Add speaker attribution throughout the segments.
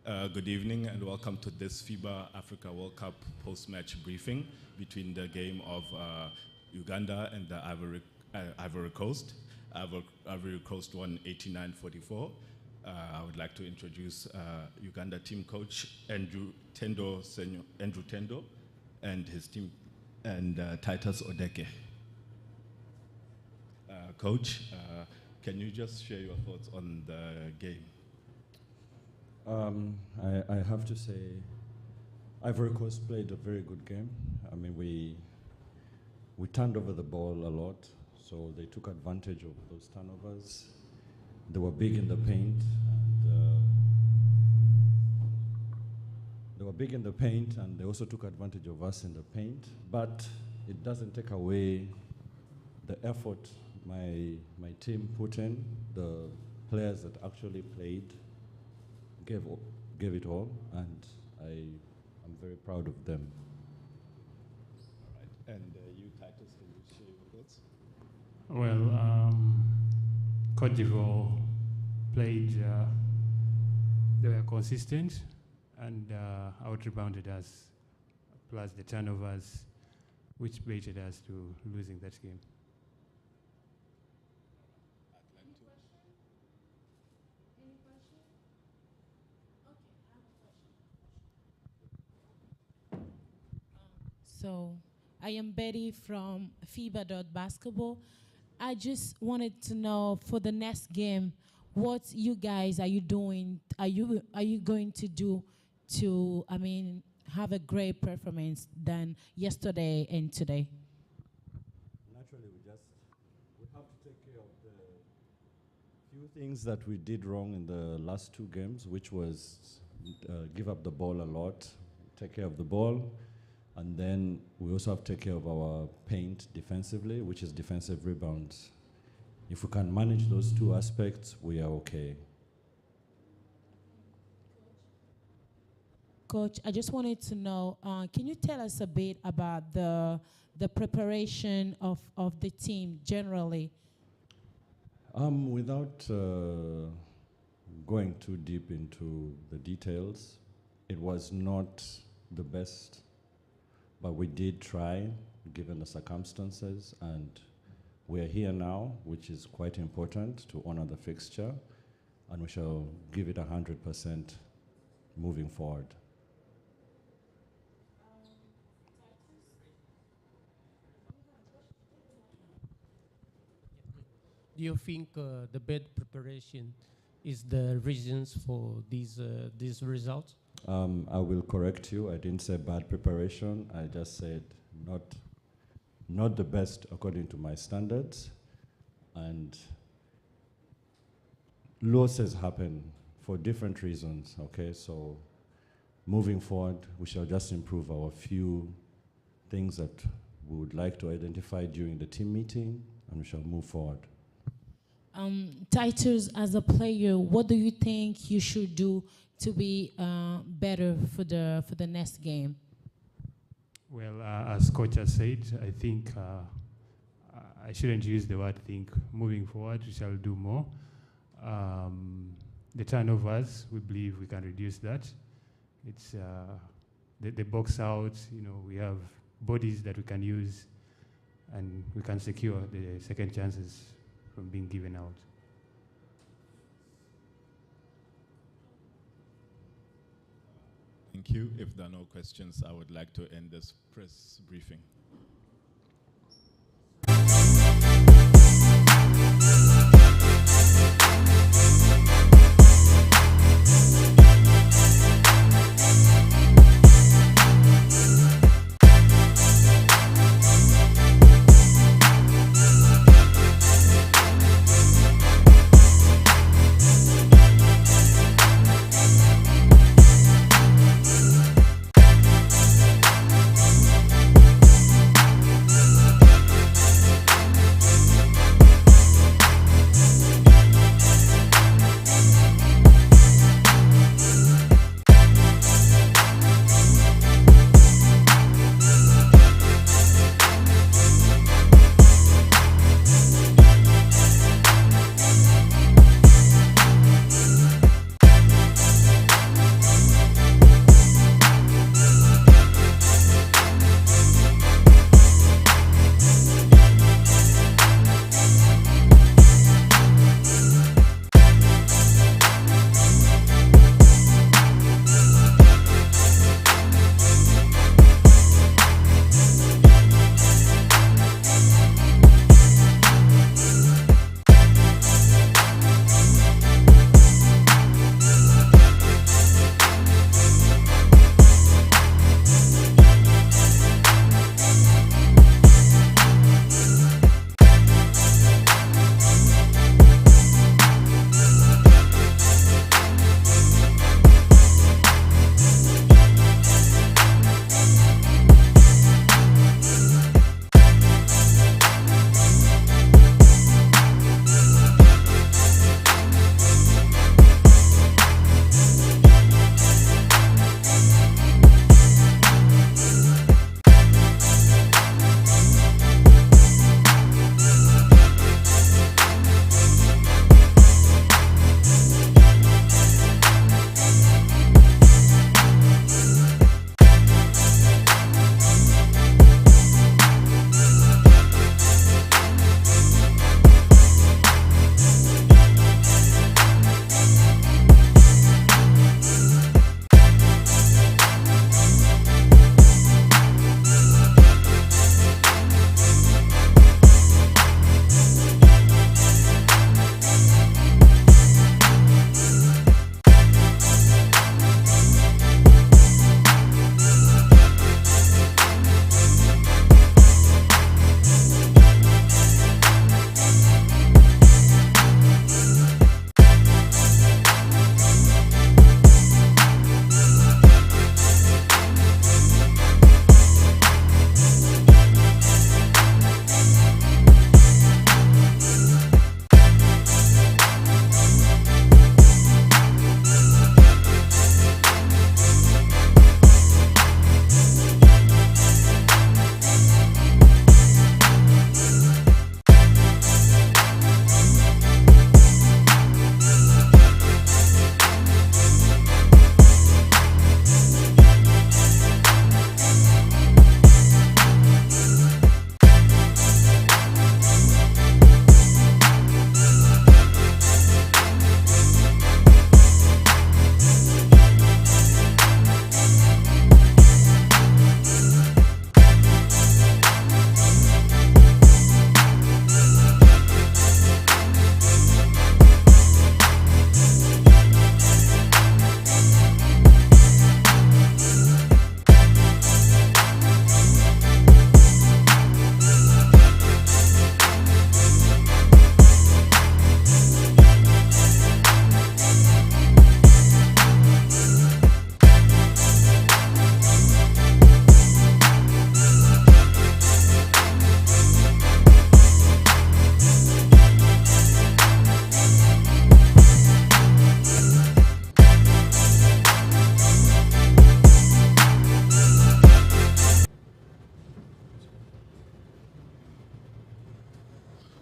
Speaker 1: Good evening and welcome to this FIBA Africa World Cup post-match briefing between the game of Uganda and the Ivory Coast. Ivory Coast won 89-44. I would like to introduce Uganda team coach Andrew Tendo and his team, and Titus Odeke. Coach, can you just share your thoughts on the game?
Speaker 2: I have to say, Ivory Coast played a very good game. I mean, we turned over the ball a lot, so they took advantage of those turnovers. They were big in the paint, and they also took advantage of us in the paint. But it doesn't take away the effort my team put in. The players that actually played gave it all, and I'm very proud of them.
Speaker 1: All right, and you, Titus, can you share your thoughts?
Speaker 3: Well, Cote d'Ivoire played, they were consistent and out-rebounded us, plus the turnovers, which baited us to losing that game.
Speaker 4: So, I am Betty from FIBA Basketball. I just wanted to know for the next game, what you guys are you doing? Are you going to do to, have a great performance than yesterday and today?
Speaker 2: Naturally, we have to take care of the few things that we did wrong in the last two games, which was give up the ball a lot, take care of the ball. And then we also have to take care of our paint defensively, which is defensive rebounds. If we can manage those two aspects, we are okay.
Speaker 4: Coach, I just wanted to know, can you tell us a bit about the preparation of the team generally?
Speaker 2: Without going too deep into the details, it was not the best. But we did try, given the circumstances, and we're here now, which is quite important to honor the fixture, and we shall give it 100% moving forward.
Speaker 5: Do you think the bad preparation is the reasons for these results?
Speaker 2: I will correct you. I didn't say bad preparation. I just said not the best according to my standards. And losses happen for different reasons, okay? So moving forward, we shall just improve our few things that we would like to identify during the team meeting, and we shall move forward.
Speaker 4: Titus, as a player, what do you think you should do to be better for the next game?
Speaker 3: Well, as coach has said, I think I shouldn't use the word think. Moving forward, we shall do more. The turnovers, we believe we can reduce that. It's the box out, we have bodies that we can use, and we can secure the second chances from being given out.
Speaker 1: Thank you. If there are no questions, I would like to end this press briefing.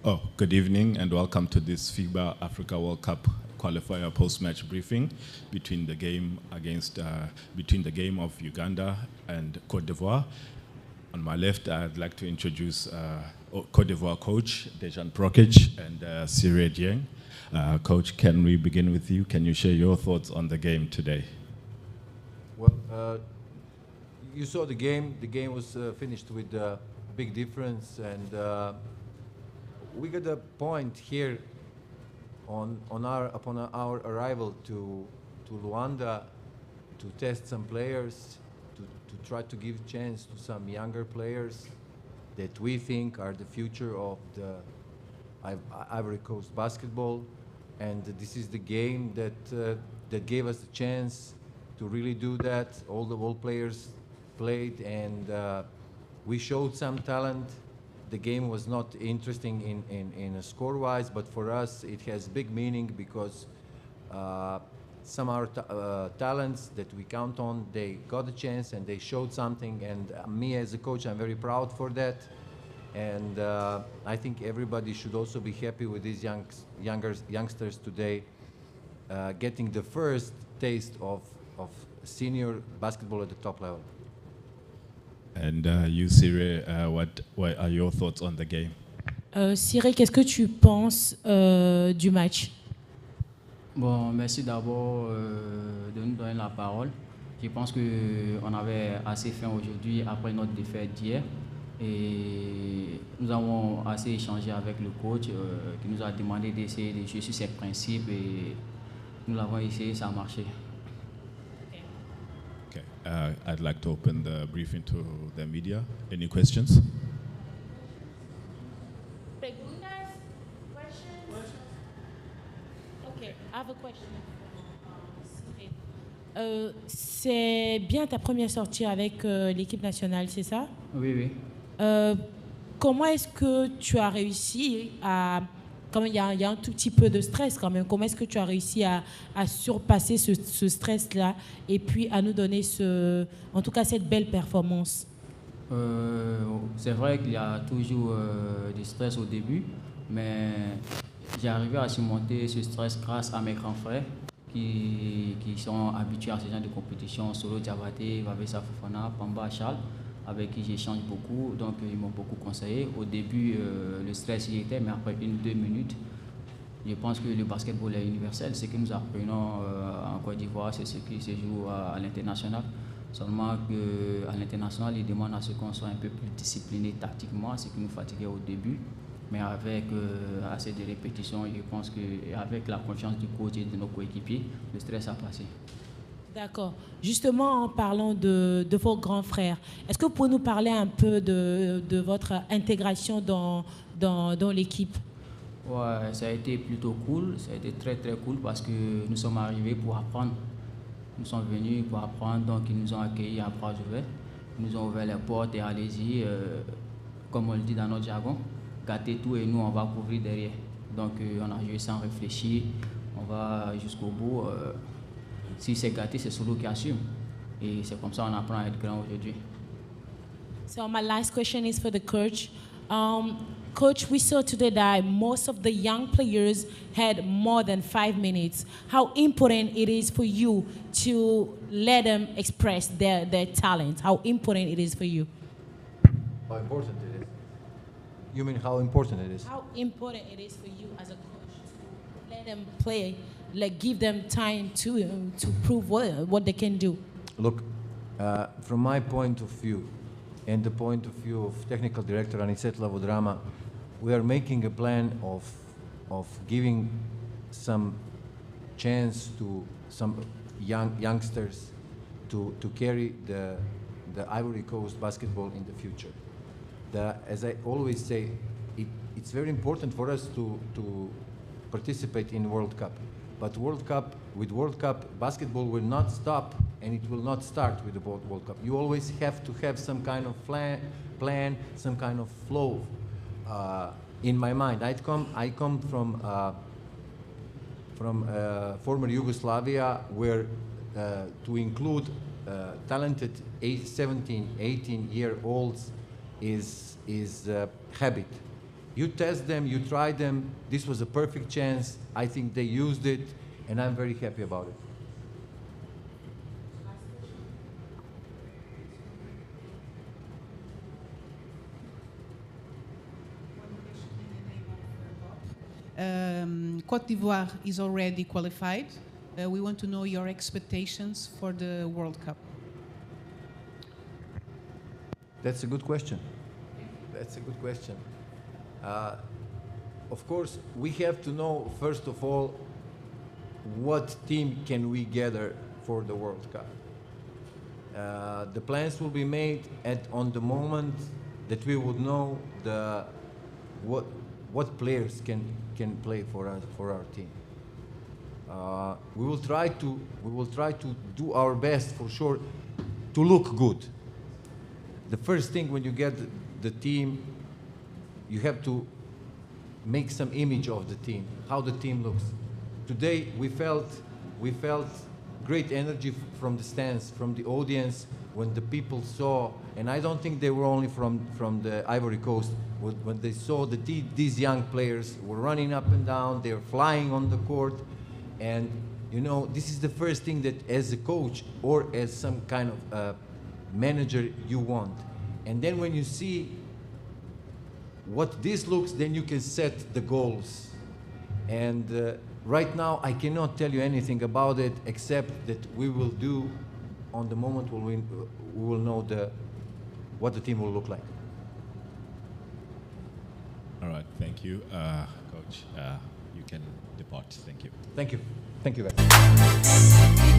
Speaker 1: Oh, good evening and welcome to this FIBA Africa World Cup qualifier post-match briefing between the game of Uganda and Cote d'Ivoire. On my left, I'd like to introduce Cote d'Ivoire coach Dejan Prokic and Sire Dieng. Coach, can we begin with you? Can you share your thoughts on the game today?
Speaker 6: Well, you saw the game. The game was finished with a big difference, and we got a point here upon our arrival to Luanda to test some players, to try to give chance to some younger players that we think are the future of the Ivory Coast basketball, and this is the game that gave us the chance to really do that. All the players played, and we showed some talent. The game was not interesting in a score-wise, but for us it has big meaning because some of our talents that we count on, they got a chance and they showed something, and me as a coach, I'm very proud for that. And I think everybody should also be happy with these youngsters today getting the first taste of senior basketball at the top level.
Speaker 1: And you, Sire, what are your thoughts on the game?
Speaker 4: Sire, qu'est-ce que tu penses du match?
Speaker 7: Bon, merci d'abord de nous donner la parole. Je pense qu'on avait assez faim aujourd'hui après notre défaite d'hier. Et nous avons assez échangé avec le coach qui nous a demandé d'essayer de jouer sur ses principes et nous l'avons essayé, ça a marché.
Speaker 1: Okay, I'd like to open the briefing to the media. Any questions?
Speaker 4: Preguntas? Questions? Okay, I have a question. C'est bien ta première sortie avec l'équipe nationale, c'est ça?
Speaker 7: Oui, oui.
Speaker 4: Comment est-ce que tu as réussi à... Quand il y a un tout petit peu de stress quand même, comment est-ce que tu as réussi à surpasser ce stress-là et puis à nous donner en tout cas cette belle performance?
Speaker 7: C'est vrai qu'il y a toujours du stress au début, mais j'ai arrivé à surmonter ce stress grâce à mes grands frères qui sont habitués à ce genre de compétition. Solo Diabaté, Vavessa Fofana, Pamba Charles, avec qui j'échange beaucoup, donc ils m'ont beaucoup conseillé. Au début, le stress y était, mais après 1 ou 2 minutes, je pense que le basketball est universel. Ce que nous apprenons en Côte d'Ivoire, c'est ce qui se joue à l'international. Seulement qu'à l'international, ils demandent à ce qu'on soit un peu plus discipliné tactiquement, ce qui nous fatiguait au début. Mais avec assez de répétitions, je pense qu'avec la confiance du coach et de nos coéquipiers, le stress a passé.
Speaker 4: D'accord. Justement, en parlant de vos grands frères, est-ce que vous pouvez nous parler un peu de votre intégration dans l'équipe?
Speaker 7: Ouais, ça a été plutôt cool, ça a été très très cool parce que nous sommes arrivés pour apprendre. Nous sommes venus pour apprendre, donc ils nous ont accueillis à bras ouverts. Ils nous ont ouvert les portes et allez-y, comme on le dit dans notre jargon, gâtez tout et nous on va couvrir derrière. Donc on a joué sans réfléchir, on va jusqu'au bout. Si c'est gâté, c'est Solo qui assume. Et c'est comme ça qu'on apprend à être grand aujourd'hui.
Speaker 4: So my last question is for the coach. Coach, we saw today that most of the young players had more than 5 minutes. How important it is for you to let them express their talent? How important it is for you?
Speaker 6: How important it is? You mean how important it is?
Speaker 4: How important it is for you as a coach to let them play, like give them time to prove what they can do?
Speaker 6: Look, from my point of view, and the point of view of technical director Anicet Lavodrama, we are making a plan of giving some chance to some youngsters to carry the Ivory Coast basketball in the future. As I always say, it's very important for us to participate in World Cup. But World Cup, basketball will not stop, and it will not start with the World Cup. You always have to have some kind of plan, some kind of flow. In my mind, I come from former Yugoslavia, where to include talented 17, 18-year-olds is a habit. You test them, you try them. This was a perfect chance. I think they used it, and I'm very happy about it.
Speaker 8: Cote d'Ivoire is already qualified. We want to know your expectations for the World Cup.
Speaker 6: That's a good question. That's a good question. Of course, we have to know, first of all, what team can we gather for the World Cup. The plans will be made on the moment that we would know what players can play for our team. We will try to do our best for sure to look good. The first thing when you get the team, you have to make some image of the team, how the team looks. Today we felt great energy from the stands, from the audience, when the people saw, and I don't think they were only from the Ivory Coast, when they saw these young players were running up and down, they're flying on the court, and you know, this is the first thing that as a coach or as some kind of manager you want. And then when you see what this looks, then you can set the goals. And right now I cannot tell you anything about it except that we will do on the moment when we will know what the team will look like.
Speaker 1: All right, thank you. Coach, you can depart. Thank you.
Speaker 6: Thank you. Thank you, guys.